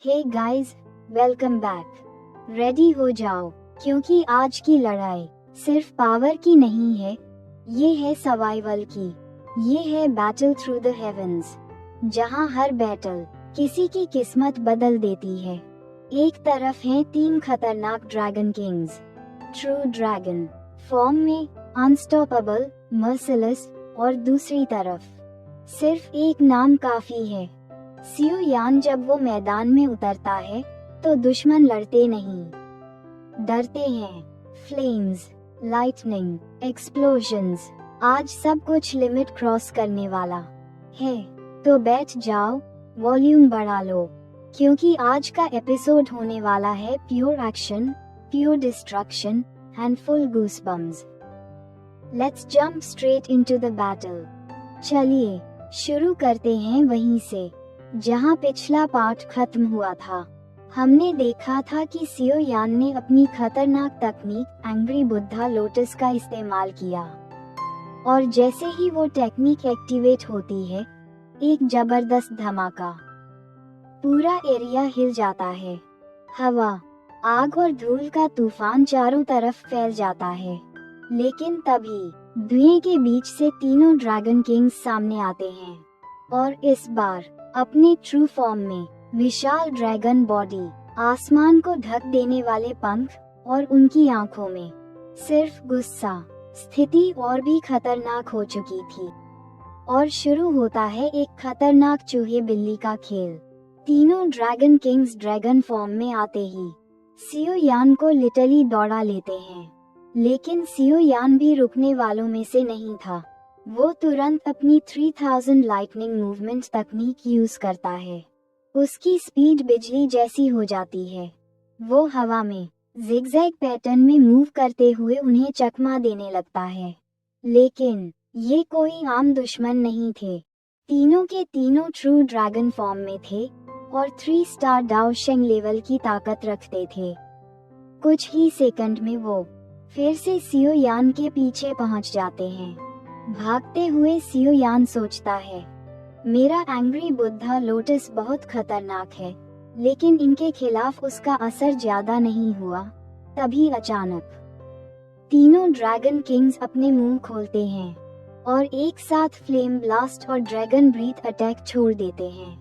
हे guys, welcome back. Ready हो जाओ, क्योंकि आज की लड़ाई सिर्फ पावर की नहीं है, ये है सर्वाइवल की। ये है बैटल थ्रू द हेवेंस, जहां हर बैटल किसी की किस्मत बदल देती है। एक तरफ हैं 3 खतरनाक dragon Kings, true dragon form में, अनस्टॉपेबल, मर्सिलेस, और दूसरी तरफ सिर्फ एक नाम काफी है, सियो यान। जब वो मैदान में उतरता है तो दुश्मन लड़ते नहीं, डरते हैं। फ्लेम्स, लाइटनिंग, एक्सप्लोजन्स, आज सब कुछ लिमिट क्रॉस करने वाला है। तो बैठ जाओ, वॉल्यूम बढ़ा लो, क्योंकि आज का एपिसोड होने वाला है pure action, pure destruction and full goosebumps. Let's jump straight into the battle. चलिए शुरू करते हैं वहीं से जहां पिछला पार्ट खत्म हुआ था। हमने देखा था कि सियो यान ने अपनी खतरनाक तकनीक एंग्री बुद्धा लोटस का इस्तेमाल किया, और जैसे ही वो टेक्निक एक्टिवेट होती है, एक जबरदस्त धमाका, पूरा एरिया हिल जाता है। हवा, आग और धूल का तूफान चारों तरफ फैल जाता है। लेकिन तभी धुएं के बीच से तीनों ड्रैगन किंग्स सामने आते हैं, और इस बार अपने ट्रू फॉर्म में, विशाल ड्रैगन बॉडी, आसमान को ढक देने वाले पंख, और उनकी आंखों में सिर्फ गुस्सा। स्थिति और भी खतरनाक हो चुकी थी, और शुरू होता है एक खतरनाक चूहे बिल्ली का खेल। तीनों ड्रैगन किंग्स ड्रैगन फॉर्म में आते ही सियो यान को लिटरली दौड़ा लेते हैं। लेकिन सियो यान भी रुकने वालों में से नहीं था। वो तुरंत अपनी 3000 लाइटनिंग मूवमेंट तकनीक यूज करता है। उसकी स्पीड बिजली जैसी हो जाती है। वो हवा में जिगजैग पैटर्न में मूव करते हुए उन्हें चकमा देने लगता है। लेकिन ये कोई आम दुश्मन नहीं थे। तीनों के तीनों ट्रू ड्रैगन फॉर्म में थे और 3 स्टार डाओ शेंग लेवल की ताकत रखते थे। कुछ ही सेकंड में वो फिर से सियो यान के पीछे पहुंच जाते हैं। भागते हुए सियो यान सोचता है, मेरा एंग्री बुद्धा लोटस बहुत खतरनाक है, लेकिन इनके खिलाफ उसका असर ज्यादा नहीं हुआ। तभी अचानक तीनों ड्रैगन किंग्स अपने मुंह खोलते हैं और एक साथ फ्लेम ब्लास्ट और ड्रैगन ब्रीथ अटैक छोड़ देते हैं।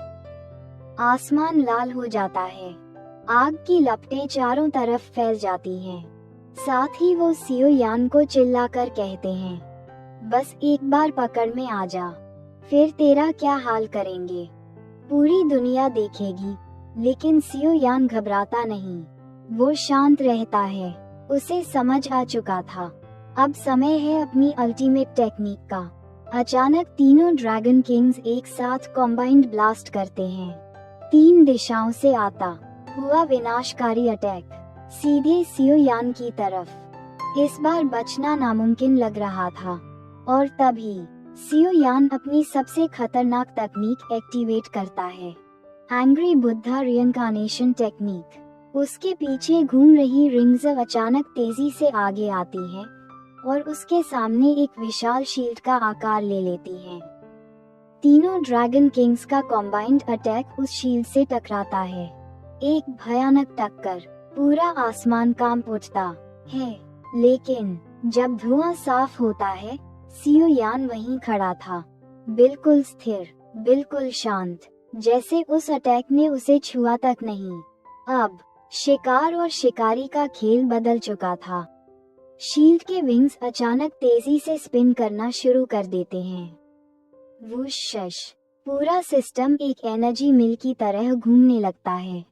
आसमान लाल हो जाता है, आग की लपटें चारों तरफ फैल जाती हैं। साथ ही वो सियो यान को चिल्लाकर कहते हैं, बस एक बार पकड़ में आ जा, फिर तेरा क्या हाल करेंगे, पूरी दुनिया देखेगी। लेकिन सियो यान घबराता नहीं, वो शांत रहता है। उसे समझ आ चुका था, अब समय है अपनी अल्टीमेट टेक्निक का। अचानक तीनों ड्रैगन किंग्स एक साथ कॉम्बाइंड ब्लास्ट करते हैं। 3 दिशाओं से आता हुआ विनाशकारी अटैक सीधे सियो यान की तरफ। इस बार बचना नामुमकिन लग रहा था, और तभी सियो यान अपनी सबसे खतरनाक तकनीक एक्टिवेट करता है, एंग्री बुद्धा रिइंकार्नेशन टेक्निक। उसके पीछे घूम रही रिंग्स अचानक तेजी से आगे आती हैं और उसके सामने एक विशाल शील्ड का आकार ले लेती हैं। तीनों ड्रैगन किंग्स का कॉम्बाइंड अटैक उस शील्ड से टकराता है। एक भयानक टक्कर, पूरा आसमान कांप उठता है। लेकिन जब धुआं साफ होता है, सियो यान वहीं खड़ा था, बिल्कुल स्थिर, बिल्कुल शांत, जैसे उस अटैक ने उसे छुआ तक नहीं। अब शिकार और शिकारी का खेल बदल चुका था। शील्ड के विंग्स अचानक तेजी से स्पिन करना शुरू कर देते हैं। वुश, पूरा सिस्टम एक एनर्जी मिल की तरह घूमने लगता है।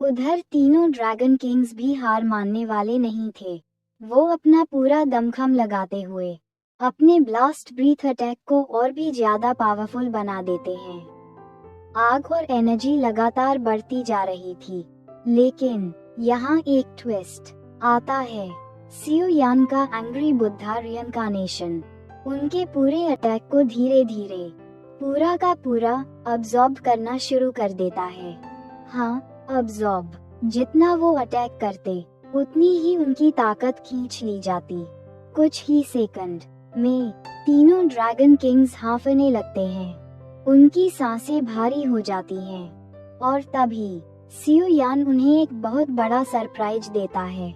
उधर तीनों ड्रैगन किंग्स भी हार मानने वाले नहीं थे। वो अपना पूरा दमखम लगाते हुए अपने ब्लास्ट ब्रीथ अटैक को और भी ज्यादा पावरफुल बना देते हैं। आग और एनर्जी लगातार बढ़ती जा रही थी। लेकिन यहाँ एक ट्विस्ट आता है, सियो यान का एंग्री बुद्धा रिइंकार्नेशन उनके पूरे अटैक को धीरे धीरे, पूरा का पूरा अब्सॉर्ब करना शुरू कर देता है। हाँ, अब्सॉर्ब। जितना वो अटैक करते, उतनी ही उनकी ताकत खींच ली जाती। कुछ ही सेकंड में तीनों ड्रैगन किंग्स हांफने लगते हैं। उनकी सांसें भारी हो जाती हैं, और तभी सियो यान उन्हें एक बहुत बड़ा सरप्राइज देता है।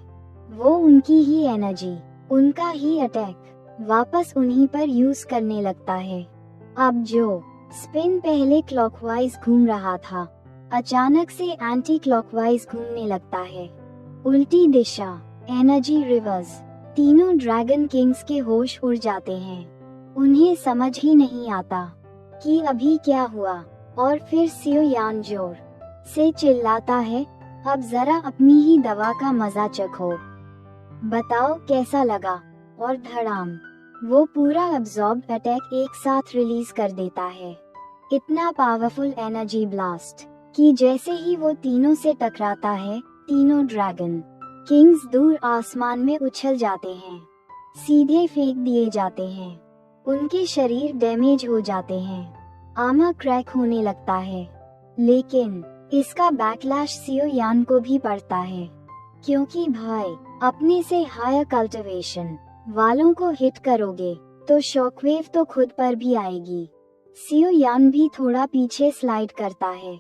वो उनकी ही एनर्जी, उनका ही अटैक वापस उन्हीं पर यूज करने लगता है। अब जो स्पिन पहले क्लॉकवाइज घूम रहा था, अचानक से एंटी क्लॉकवाइज घूमने लगता है। उल्टी दिशा, एनर्जी रिवर्स। तीनों ड्रैगन किंग्स के होश उड़ जाते हैं। उन्हें समझ ही नहीं आता कि अभी क्या हुआ। और फिर सियो यान जोर से चिल्लाता है, अब जरा अपनी ही दवा का मजा चखो, बताओ कैसा लगा। और धड़ाम, वो पूरा अब्सॉर्ब अटैक एक साथ रिलीज कर देता है। इतना पावरफुल एनर्जी ब्लास्ट कि जैसे ही वो तीनों से टकराता है, तीनों ड्रैगन किंग्स दूर आसमान में उछल जाते हैं, सीधे फेंक दिए जाते हैं। उनके शरीर डैमेज हो जाते हैं, आर्मर क्रैक होने लगता है। लेकिन इसका बैकलैश सियो यान को भी पड़ता है, क्योंकि भाई, अपने से हायर कल्टिवेशन वालों को हिट करोगे तो शॉकवेव तो खुद पर भी आएगी। सियो यान भी थोड़ा पीछे स्लाइड करता है,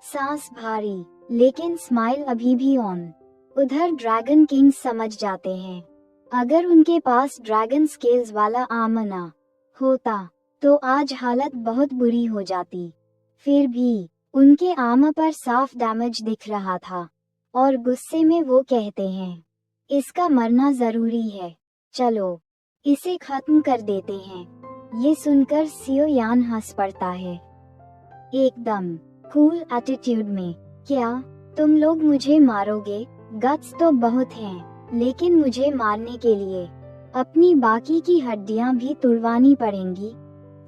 सांस भारी, लेकिन स्माइल अभी भी ऑन। उधर ड्रैगन किंग्स समझ जाते हैं, अगर उनके पास ड्रैगन स्केल्स वाला आर्मर ना होता तो आज हालत बहुत बुरी हो जाती। फिर भी उनके आर्मर पर साफ डैमेज दिख रहा था और गुस्से में वो कहते हैं, इसका मरना जरूरी है, चलो इसे खत्म कर देते हैं। ये सुनकर सियो यान हंस पड़ता है, एकदम कूल एटीट्यूड में। क्या तुम लोग मुझे मारोगे? गट्स तो बहुत हैं, लेकिन मुझे मारने के लिए अपनी बाकी की हड्डियां भी तुड़वानी पड़ेंगी।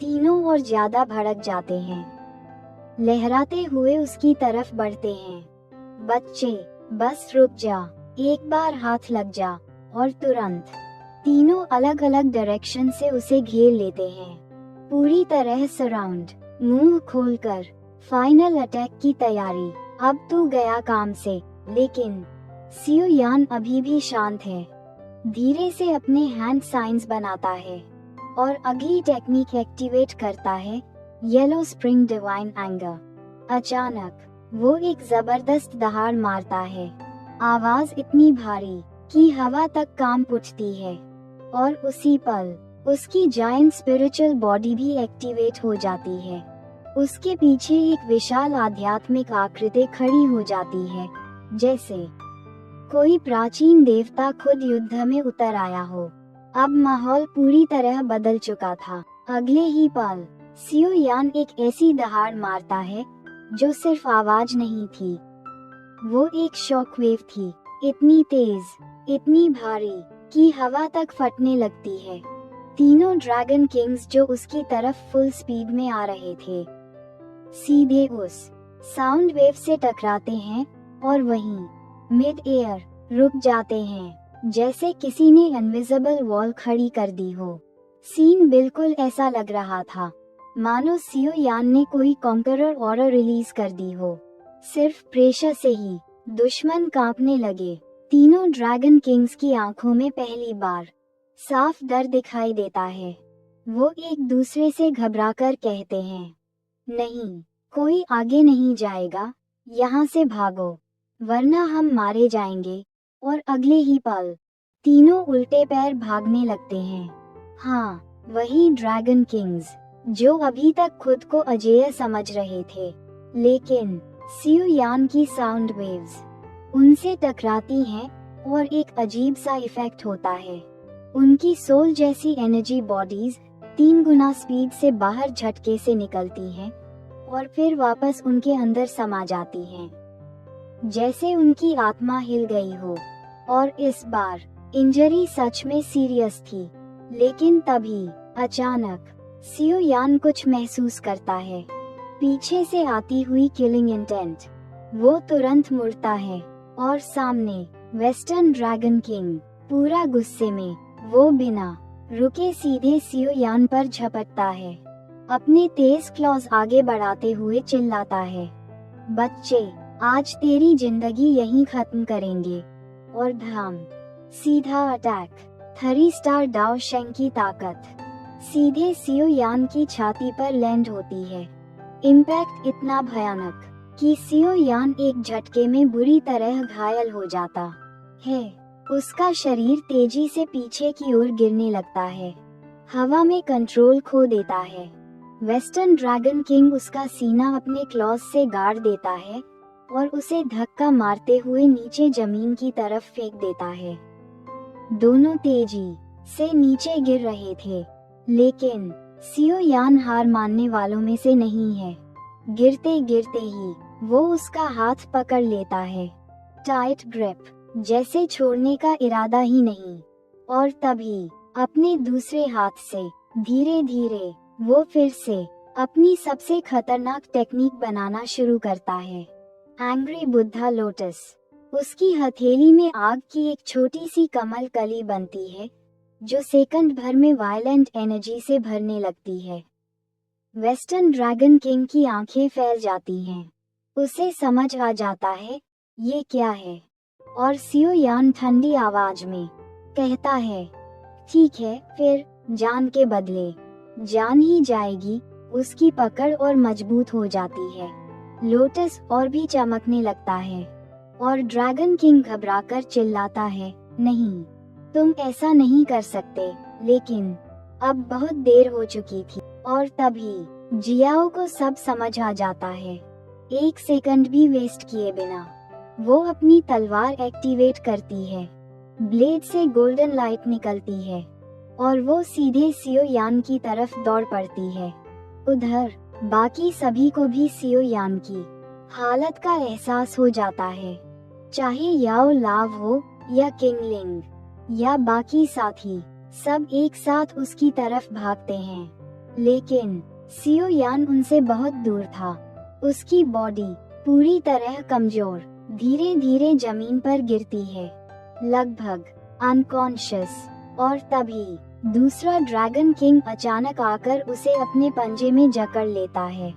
तीनों और ज्यादा भड़क जाते हैं, लहराते हुए उसकी तरफ बढ़ते हैं। बच्चे, बस रुक जा, एक बार हाथ लग जा। और तुरंत तीनों अलग अलग डायरेक्शन से उसे घेर लेते हैं, पूरी तरह सराउंड। मुंह खोलकर फाइनल अटैक की तैयारी। अब तू गया काम से। लेकिन सियो यान अभी भी शांत है, धीरे से अपने हैंड साइंस बनाता है और अगली टेक्निक एक्टिवेट करता है, येलो स्प्रिंग डिवाइन एंगर। अचानक वो एक जबरदस्त दहाड़ मारता है, आवाज इतनी भारी कि हवा तक कांप उठती है। और उसी पल उसकी जायंट स्पिरिचुअल बॉडी भी एक्टिवेट हो जाती है। उसके पीछे एक विशाल आध्यात्मिक आकृति खड़ी हो जाती है, जैसे कोई प्राचीन देवता खुद युद्ध में उतर आया हो। अब माहौल पूरी तरह बदल चुका था। अगले ही पल सियो यान एक ऐसी दहाड़ मारता है जो सिर्फ आवाज नहीं थी, वो एक शॉकवेव थी, इतनी तेज, इतनी भारी कि हवा तक फटने लगती है। तीनों ड्रैगन किंग्स जो उसकी तरफ फुल स्पीड में आ रहे थे, सीधे उस साउंड वेव से टकराते हैं और वहीं मिड एयर रुक जाते हैं, जैसे किसी ने इनविजिबल वॉल खड़ी कर दी हो। सीन बिल्कुल ऐसा लग रहा था मानो सियो यान ने कोई कॉन्करर ऑरा रिलीज कर दी हो। सिर्फ प्रेशर से ही दुश्मन कांपने लगे। तीनों ड्रैगन किंग्स की आंखों में पहली बार साफ डर दिखाई देता है। वो एक दूसरे से घबराकर कहते हैं, नहीं, कोई आगे नहीं जाएगा, यहाँ से भागो, वरना हम मारे जाएंगे। और अगले ही पल तीनों उल्टे पैर भागने लगते हैं। हाँ, वही ड्रैगन किंग्स जो अभी तक खुद को अजेय समझ रहे थे। लेकिन सियो यान की साउंड वेव्स उनसे टकराती हैं और एक अजीब सा इफेक्ट होता है। उनकी सोल जैसी एनर्जी बॉडीज 3 गुना स्पीड से बाहर झटके से निकलती हैं और फिर वापस उनके अंदर समा जाती हैं, जैसे उनकी आत्मा हिल गई हो। और इस बार इंजरी सच में सीरियस थी। लेकिन तभी अचानक सियो यान कुछ महसूस करता है, पीछे से आती हुई किलिंग इंटेंट। वो तुरंत मुड़ता है और सामने वेस्टर्न ड्रैगन किंग पूरा गुस्से में, वो बिना रुके सीधे सियो यान पर झपटता है, अपने तेज क्लॉज आगे बढ़ाते हुए चिल्लाता है, बच्चे, आज तेरी जिंदगी यहीं खत्म करेंगे। और धाम, सीधा अटैक, 3 स्टार डाओ शेंग की ताकत सीधे सियो यान की छाती पर लैंड होती है। इम्पैक्ट इतना भयानक कि सियो यान एक झटके में बुरी तरह घायल हो जाता है। उसका शरीर तेजी से पीछे की ओर गिरने लगता है, हवा में कंट्रोल खो देता है। वेस्टर्न ड्रैगन किंग उसका सीना अपने क्लॉज से गाड़ देता है और उसे धक्का मारते हुए नीचे जमीन की तरफ फेंक देता है। दोनों तेजी से नीचे गिर रहे थे, लेकिन सियो यान हार मानने वालों में से नहीं है। गिरते गिरते ही वो उसका हाथ पकड़ लेता है, टाइट ग्रिप, जैसे छोड़ने का इरादा ही नहीं। और तभी अपने दूसरे हाथ से धीरे धीरे वो फिर से अपनी सबसे खतरनाक टेक्निक बनाना शुरू करता है, एंग्री बुद्धा लोटस। उसकी हथेली में आग की एक छोटी सी कमल कली बनती है, जो सेकंड भर में वायलेंट एनर्जी से भरने लगती है। वेस्टर्न ड्रैगन किंग की आंखें फैल जाती हैं। उसे समझ आ जाता है ये क्या है, और सियो यान ठंडी आवाज में कहता है, ठीक है, फिर जान के बदले जान ही जाएगी। उसकी पकड़ और मजबूत हो जाती है, लोटस और भी चमकने लगता है, और ड्रैगन किंग घबराकर चिल्लाता है, नहीं, तुम ऐसा नहीं कर सकते। लेकिन अब बहुत देर हो चुकी थी, और तभी जियाओ को सब समझ आ जाता है। एक सेकंड भी वेस्ट किए बिना वो अपनी तलवार एक्टिवेट करती है, ब्लेड से गोल्डन लाइट निकलती है और वो सीधे सियो यान की तरफ दौड़ पड़ती है। उधर बाकी सभी को भी सियो यान की हालत का एहसास हो जाता है, चाहे याओ लाव हो या किंगलिंग या बाकी साथी, सब एक साथ उसकी तरफ भागते हैं। लेकिन सियो यान उनसे बहुत दूर था। उसकी बॉडी पूरी तरह कमजोर धीरे धीरे जमीन पर गिरती है, लगभग अनकॉन्शियस। और तभी दूसरा ड्रैगन किंग अचानक आकर उसे अपने पंजे में जकड़ लेता है,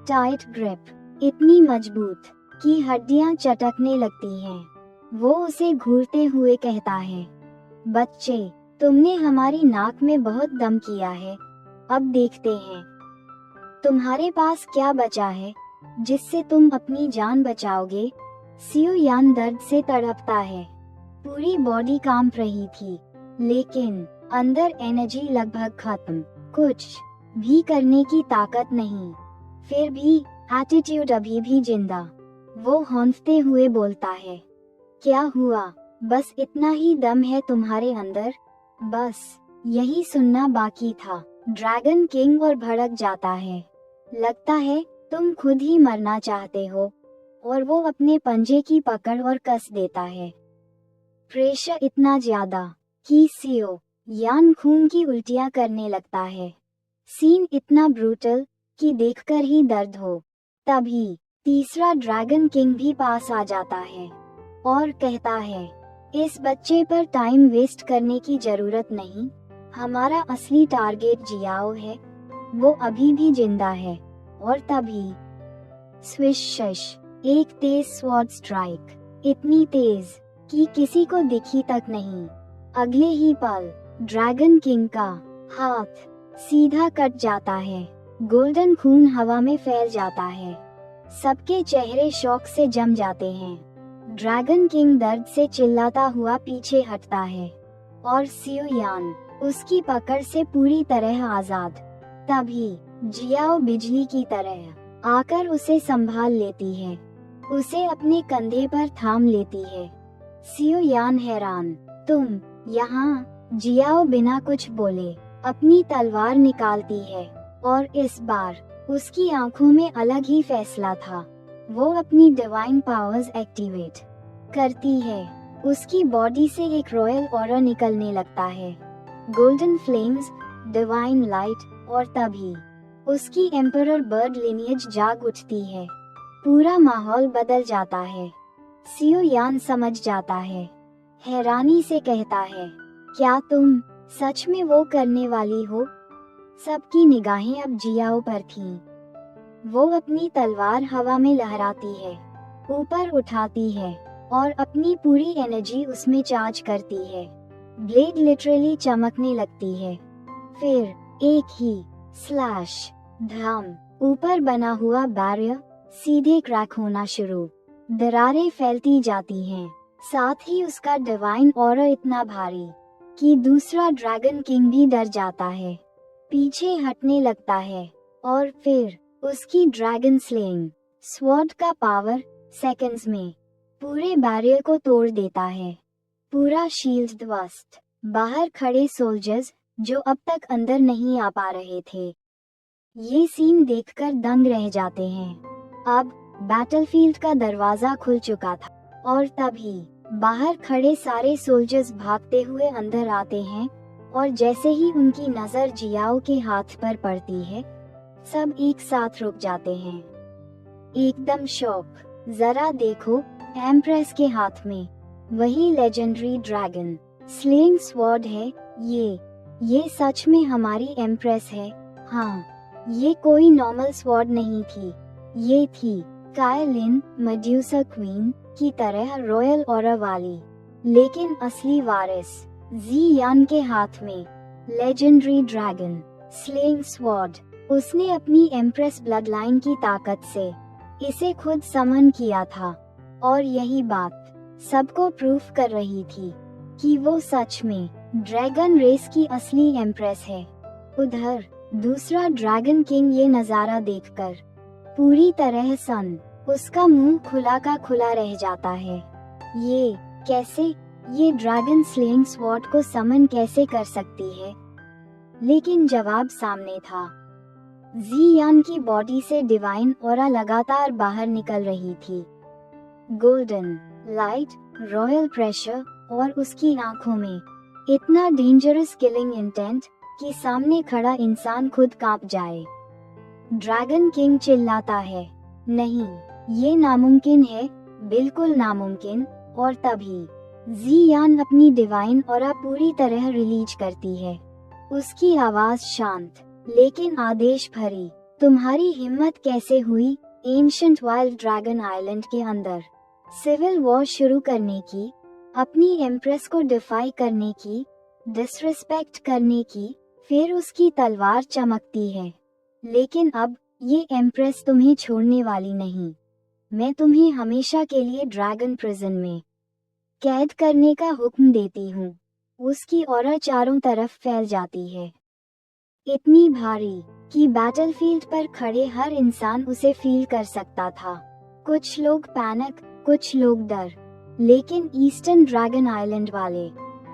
टाइट ग्रिप, इतनी मजबूत कि हड्डियां चटकने लगती हैं। वो उसे घूरते हुए कहता है, बच्चे, तुमने हमारी नाक में बहुत दम किया है, अब देखते हैं तुम्हारे पास क्या बचा है जिससे तुम अपनी जान बचाओगे। सियो यान दर्द से तड़पता है, पूरी बॉडी कांप रही थी, लेकिन अंदर एनर्जी लगभग खत्म, कुछ भी करने की ताकत नहीं। फिर भी एटीट्यूड अभी भी जिंदा। वो हौंफते हुए बोलता है, क्या हुआ, बस इतना ही दम है तुम्हारे अंदर? बस यही सुनना बाकी था। ड्रैगन किंग और भड़क जाता है, लगता है तुम खुद ही मरना चाहते हो, और वो अपने पंजे की पकड़ और कस देता है। प्रेशर इतना ज्यादा कि सियो यान खून की उल्टियां करने लगता है। सीन इतना ब्रूटल कि देखकर ही दर्द हो। तभी तीसरा ड्रैगन किंग भी पास आ जाता है और कहता है, इस बच्चे पर टाइम वेस्ट करने की जरूरत नहीं, हमारा असली टारगेट जियाओ है, वो अभी भी जिंदा है। और तभी स्विश शश, एक तेज स्वॉर्ड स्ट्राइक, इतनी तेज कि किसी को दिखी तक नहीं। अगले ही पल ड्रैगन किंग का हाथ सीधा कट जाता है, गोल्डन खून हवा में फैल जाता है, सबके चेहरे शौक से जम जाते हैं। ड्रैगन किंग दर्द से चिल्लाता हुआ पीछे हटता है और सियो यान उसकी पकड़ से पूरी तरह आजाद। तभी जियाओ बिजली की तरह आकर उसे संभाल लेती है, उसे अपने कंधे पर थाम लेती है। सियो यान हैरान, तुम यहाँ? जियाओ बिना कुछ बोले अपनी तलवार निकालती है, और इस बार उसकी आंखों में अलग ही फैसला था। वो अपनी डिवाइन पावर्स एक्टिवेट करती है, उसकी बॉडी से एक रॉयल ऑरा निकलने लगता है, गोल्डन फ्लेम्स, डिवाइन लाइट। और तभी उसकी एम्परर बर्ड लिनियज जाग उठती है, पूरा माहौल बदल जाता है। सियो यान समझ जाता है, हैरानी से कहता है, क्या तुम सच में वो करने वाली हो? सबकी निगाहें अब जियाओ पर थीं। वो अपनी तलवार हवा में लहराती है, ऊपर उठाती है और अपनी पूरी एनर्जी उसमें चार्ज करती है। ब्लेड लिटरली चमकने लगती है। फिर एक ही स्लैश, धम, ऊपर बना हुआ बैरियर सीधे क्रैक होना शुरू, दरारें फैलती जाती हैं। साथ ही उसका डिवाइन ऑरा इतना भारी कि दूसरा ड्रैगन किंग भी डर जाता है, पीछे हटने लगता है। और फिर उसकी ड्रैगन स्लेइंग स्वॉर्ड का पावर सेकंड्स में पूरे बैरियर को तोड़ देता है। पूरा शील्ड ध्वस्त। बाहर खड़े सोल्जर्स जो अब तक अंदर नहीं आ पा रहे थे, ये सीन देखकर दंग रह जाते हैं। अब बैटलफील्ड का दरवाजा खुल चुका था और तभी बाहर खड़े सारे सोल्जर्स भागते हुए अंदर आते हैं और जैसे ही उनकी नजर जियाओ के हाथ पर पड़ती है, सब एक साथ रुक जाते हैं, एकदम शॉक। जरा देखो, एम्प्रेस के हाथ में वही लेजेंडरी ड्रैगन स्लेइंग स्वॉर्ड है। ये सच में हमारी एम्प्रेस है। हाँ, ये कोई नॉर्मल स्वॉर्ड नहीं थी, ये थी कायलिन मेड्यूसा क्वीन की तरह रॉयल ऑरा वाली, लेकिन असली वारिस ज़ियान के हाथ में लेजेंडरी ड्रैगन स्लेइंग स्वॉर्ड। उसने अपनी एम्प्रेस ब्लडलाइन की ताकत से इसे खुद समन किया था और यही बात सबको प्रूफ कर रही थी कि वो सच में ड्रैगन रेस की असली एम्प्रेस है। उधर दूसरा ड्रैगन किंग ये नजारा देखकर पूरी तरह सन, उसका मुंह खुला का खुला रह जाता है। ये कैसे, ये ड्रैगन स्लेइंग स्वॉर्ड को समन कैसे कर सकती है? लेकिन जवाब सामने था। ज़ियान की बॉडी से डिवाइन ऑरा लगातार बाहर निकल रही थी। गोल्डन लाइट, रॉयल प्रेशर और उसकी आंखों में इतना डेंजरस किलिंग इंटेंट कि सामने खड़ा इंसान खुद कांप जाए। ड्रैगन किंग चिल्लाता है, नहीं, ये नामुमकिन है, बिल्कुल नामुमकिन। और तभी ज़ियान अपनी डिवाइन ऑरा पूरी तरह रिलीज करती है। उसकी आवाज शांत लेकिन आदेश भरी। तुम्हारी हिम्मत कैसे हुई एंशिएंट वाइल्ड ड्रैगन आइलैंड के अंदर सिविल वॉर शुरू करने की, अपनी एम्प्रेस को डिफाई करने की, डिसरिस्पेक्ट करने की? फिर उसकी तलवार चमकती है, लेकिन अब ये एम्प्रेस तुम्हें छोड़ने वाली नहीं। मैं तुम्हें हमेशा के लिए ड्रैगन प्रिजन में कैद करने का हुक्म देती हूँ। उसकी ऑरा चारों तरफ फैल जाती है, इतनी भारी कि बैटलफील्ड पर खड़े हर इंसान उसे फील कर सकता था। कुछ लोग पैनिक, कुछ लोग डर, लेकिन ईस्टर्न ड्रैगन आइलैंड वाले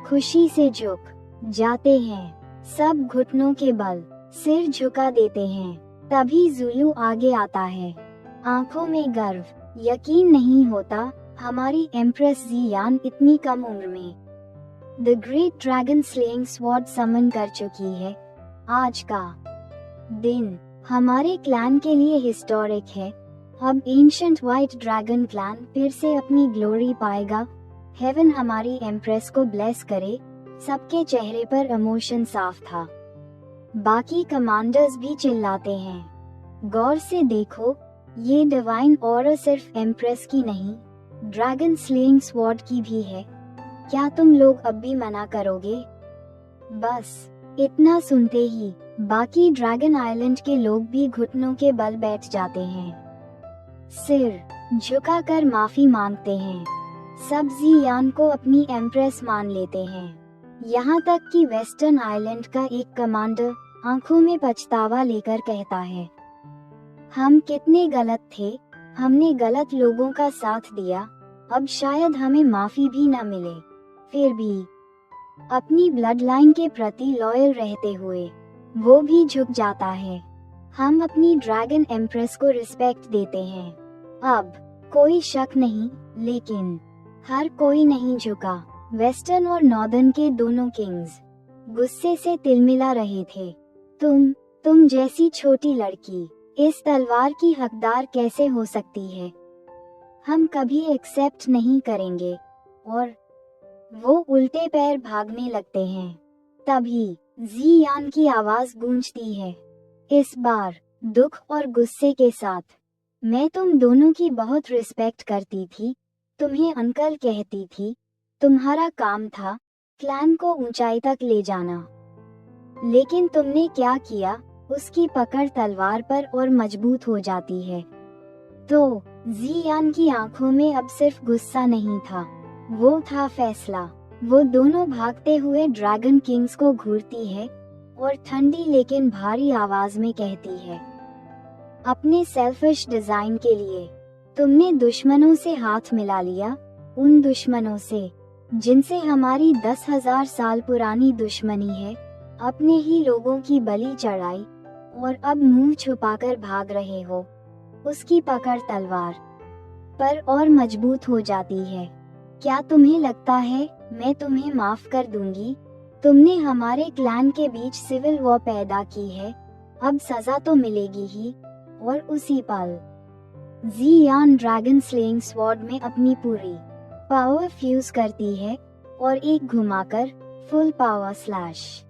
खुशी से झुक जाते हैं। सब घुटनों के बल सिर झुका देते हैं। तभी ज़ुलू आगे आता है, आंखों में गर्व। यकीन नहीं होता हमारी एम्प्रेस ज़ियान इतनी कम उम्र में the great dragon slaying sword summon कर चुकी है। आज का दिन हमारे क्लैन के लिए हिस्टोरिक है। अब एंशिएंट व्हाइट ड्रैगन क्लैन फिर से अपनी ग्लोरी पाएगा। हेवन हमारी एम्प्रेस को ब्लेस करे। सबके चेहरे पर इमोशन साफ था। बाकी कमांडर्स भी चिल्लाते हैं, गौर से देखो, ये डिवाइन ऑरा सिर्फ एम्प्रेस की नहीं, ड्रैगन स्लेइंग स्वॉर्ड की भी है। क्या तुम लोग अब भी मना करोगे? बस इतना सुनते ही बाकी ड्रैगन आइलैंड के लोग भी घुटनों के बल बैठ जाते हैं, सिर झुकाकर माफी मांगते हैं। सब ज़ियान को अपनी एम्प्रेस मान लेते हैं। यहाँ तक कि वेस्टर्न आइलैंड का एक कमांडर आंखों में पछतावा लेकर कहता है, हम कितने गलत थे, हमने गलत लोगों का साथ दिया, अब शायद हमें माफी भी न मिले। फिर भी अपनी ब्लड लाइन के प्रति लॉयल रहते हुए वो भी झुक जाता है। हम अपनी ड्रैगन एम्प्रेस को रिस्पेक्ट देते हैं। अब कोई शक नहीं, लेकिन हर कोई नहीं झुका। वेस्टर्न और नॉर्दर्न के दोनों किंग्स गुस्से से तिलमिला रहे थे। तुम जैसी छोटी लड़की इस तलवार की हकदार कैसे हो सकती है? हम कभी एक्सेप्ट नहीं करेंगे। और वो उल्टे पैर भागने लगते हैं। तभी ज़ियान की आवाज गूंजती है, इस बार दुख और गुस्से के साथ, मैं तुम दोनों की बहुत रिस्पेक्ट करती थी, तुम्हें अंकल कहती थी। तुम्हारा काम था क्लैन को ऊंचाई तक ले जाना, लेकिन तुमने क्या किया? उसकी पकड़ तलवार पर और मजबूत हो जाती है। तो जियान की आंखों में अब सिर्फ गुस्सा नहीं था, वो था फैसला। वो दोनों भागते हुए ड्रैगन किंग्स को घूरती है और ठंडी लेकिन भारी आवाज में कहती है, अपने सेल्फिश डिजाइन के लिए तुमने दुश्मनों से हाथ मिला लिया, उन दुश्मनों से जिनसे हमारी 10,000 साल पुरानी दुश्मनी है, अपने ही लोगों की बलि चढ़ाई और अब मुंह छुपाकर भाग रहे हो। उसकी पकड़ तलवार पर और मजबूत हो जाती है। क्या तुम्हें लगता है मैं तुम्हें माफ कर दूंगी? तुमने हमारे क्लैन के बीच सिविल वॉर पैदा की है, अब सजा तो मिलेगी ही। और उसी पल जियान ड्रैगन स्लेइंग स्वॉर्ड में अपनी पूरी पावर फ्यूज करती है और एक घुमाकर फुल पावर स्लैश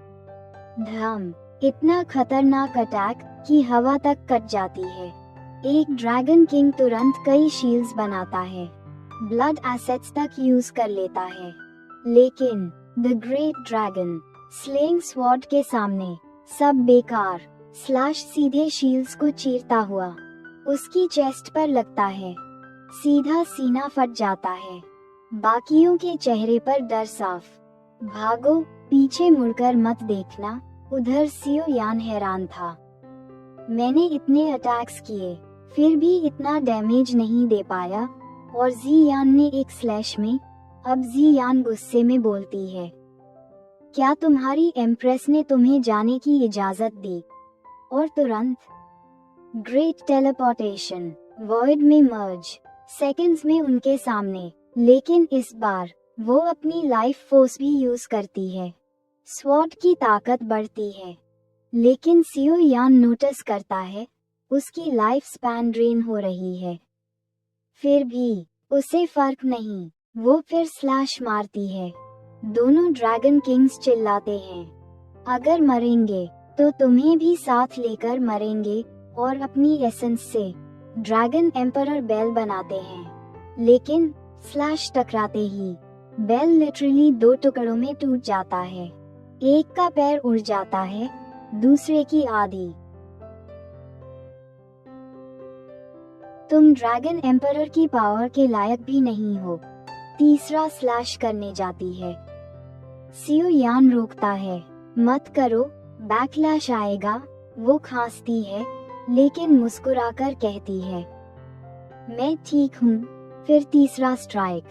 धम, इतना खतरनाक अटैक कि हवा तक कट जाती है। एक ड्रैगन किंग तुरंत कई शील्ड्स बनाता है, ब्लड एसेट्स तक यूज कर लेता है, लेकिन the great dragon slaying sword के सामने सब बेकार। स्लैश सीधे शील्ड्स को चीरता हुआ उसकी चेस्ट पर लगता है, सीधा सीना फट जाता है। बाकियों के चेहरे पर डर साफ। भागो, पीछे मुड़कर मत देखना। उधर सियो यान हैरान था, मैंने इतने अटैक्स किए फिर भी इतना डैमेज नहीं दे पाया। और जियान ने एक स्लैश में। अब जियान गुस्से में बोलती है, क्या तुम्हारी एम्प्रेस ने तुम्हें जाने की इजाजत दी? और तुरंत ग्रेट टेलीपोर्टेशन वॉइड में मर्ज, सेकंड्स में उनके सामने। लेकिन इस बार वो अपनी लाइफ फोर्स भी यूज करती है। स्वॉर्ड की ताकत बढ़ती है, लेकिन सियो यान नोटिस करता है उसकी लाइफ स्पैन ड्रेन हो रही है। फिर भी उसे फर्क नहीं, वो फिर स्लैश मारती है। दोनों ड्रैगन किंग्स चिल्लाते हैं, अगर मरेंगे तो तुम्हें भी साथ लेकर मरेंगे। और अपनी एसेंस से ड्रैगन एम्परर बेल बनाते हैं, लेकिन स्लैश टकराते ही बेल लिटरली 2 टुकड़ों में टूट जाता है। एक का पैर उड़ जाता है, दूसरे की आधी। तुम ड्रैगन एम्परर की पावर के लायक भी नहीं हो, तीसरा स्लैश करने जाती है। सियो यान रोकता है, मत करो, बैकलैश आएगा। वो खांसती है, लेकिन मुस्कुराकर कहती है, मैं ठीक हूँ। फिर तीसरा स्ट्राइक।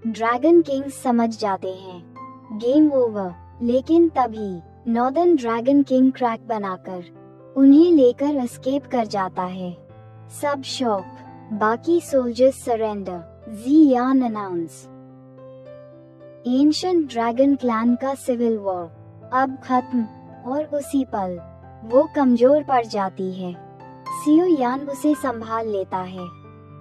ड्रैगन किंग्स समझ जाते हैं, गेम ओवर। लेकिन तभी नॉर्दर्न ड्रैगन किंग क्रैक बनाकर उन्हें लेकर एस्केप कर जाता है। सब शॉक, बाकी सोल्जर्स सरेंडर। जियान अनाउंस, एंशिएंट ड्रैगन क्लैन का सिविल वॉर अब खत्म। और उसी पल वो कमजोर पड़ जाती है। सियो यान उसे संभाल लेता है।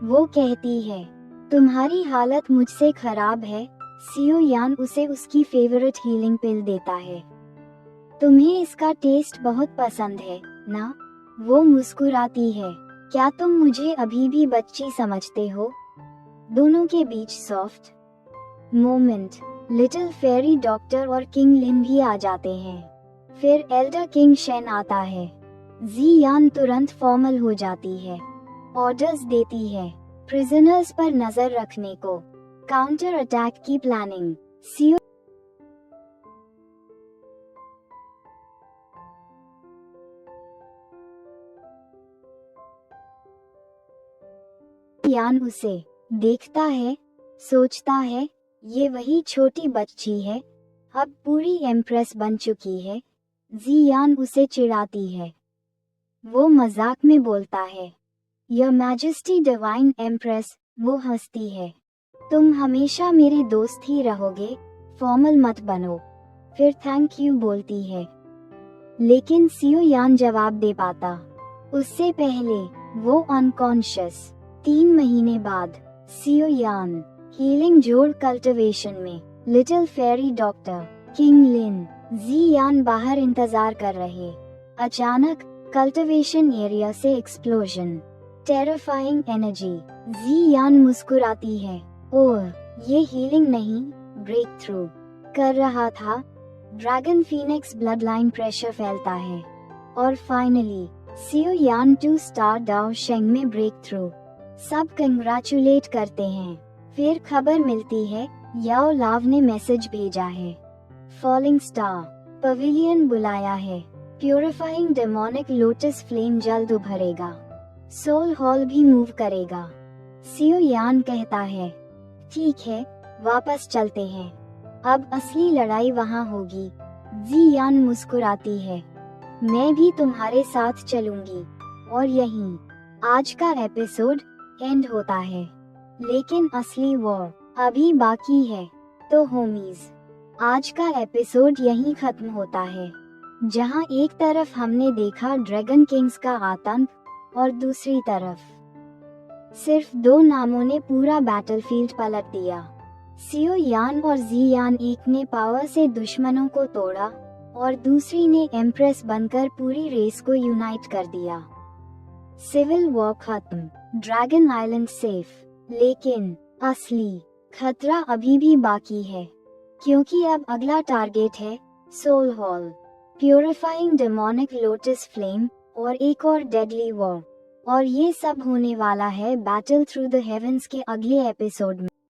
वो कहती है, तुम्हारी हालत मुझसे खराब है। सियो यान उसे उसकी फेवरेट हीलिंग पिल देता है। तुम्हें इसका टेस्ट बहुत पसंद है ना? वो मुस्कुराती है, क्या तुम मुझे अभी भी बच्ची समझते हो? दोनों के बीच soft moment. Little fairy doctor और किंग लिन भी आ जाते हैं। फिर एल्डर किंग शेन आता है। जियान तुरंत फॉर्मल हो जाती है, ऑर्डर्स देती है प्रिजनर्स पर नजर रखने को, काउंटर अटैक की प्लानिंग। सियो यान उसे देखता है, सोचता है, ये वही छोटी बच्ची है, अब पूरी एम्प्रेस बन चुकी है। जियान उसे चिढ़ाती है। वो मजाक में बोलता है, योर मैजेस्टी डिवाइन एम्प्रेस। वो हंसती है, तुम हमेशा मेरे दोस्त ही रहोगे, फॉर्मल मत बनो। फिर थैंक यू बोलती है, लेकिन सियो यान जवाब दे पाता उससे पहले वो अनकॉन्शियस। 3 महीने बाद सियो यान हीलिंग जोड़ कल्टिवेशन में। लिटिल फेरी डॉक्टर, किंग लिन, जियान बाहर इंतजार कर रहे। अचानक कल्टिवेशन एरिया से एक्सप्लोजन, टेरिफाइंग एनर्जी। जियान मुस्कुराती है, ओह ये हीलिंग नहीं, ब्रेक थ्रू कर रहा था। Dragon Phoenix blood line pressure फैलता है और फाइनली सियो यान 2 स्टार डाओ शेंग में ब्रेक थ्रू। सब कंग्रेचुलेट करते हैं। फिर खबर मिलती है याओ लाव ने मैसेज भेजा है। फॉलिंग स्टार पवेलियन बुलाया है। प्यूरिफाइंग डेमोनिक लोटस फ्लेम जल्द उभरेगा। सोल हॉल भी मूव करेगा। सियो यान कहता है ठीक है, वापस चलते हैं, अब असली लड़ाई वहाँ होगी। जी यान मुस्कुराती है, मैं भी तुम्हारे साथ चलूंगी। और यहीं आज का एपिसोड एंड होता है। लेकिन असली वॉर अभी बाकी है। तो होमीज, आज का एपिसोड यहीं खत्म होता है, जहां एक तरफ हमने देखा ड्रैगन किंग्स का आतंक और दूसरी तरफ सिर्फ दो नामों ने पूरा बैटलफील्ड पलट दिया। सियो यान और जी यान, एक ने पावर से दुश्मनों को तोड़ा और दूसरी ने एम्प्रेस बनकर पूरी रेस को यूनाइट कर दिया। सिविल वॉर खत्म, ड्रैगन आइलैंड सेफ, लेकिन असली खतरा अभी भी बाकी है, क्योंकि अब अगला टारगेट है soul hall, purifying demonic lotus flame और एक और डेडली वॉर। और ये सब होने वाला है बैटल थ्रू द हेवेंस के अगले एपिसोड में।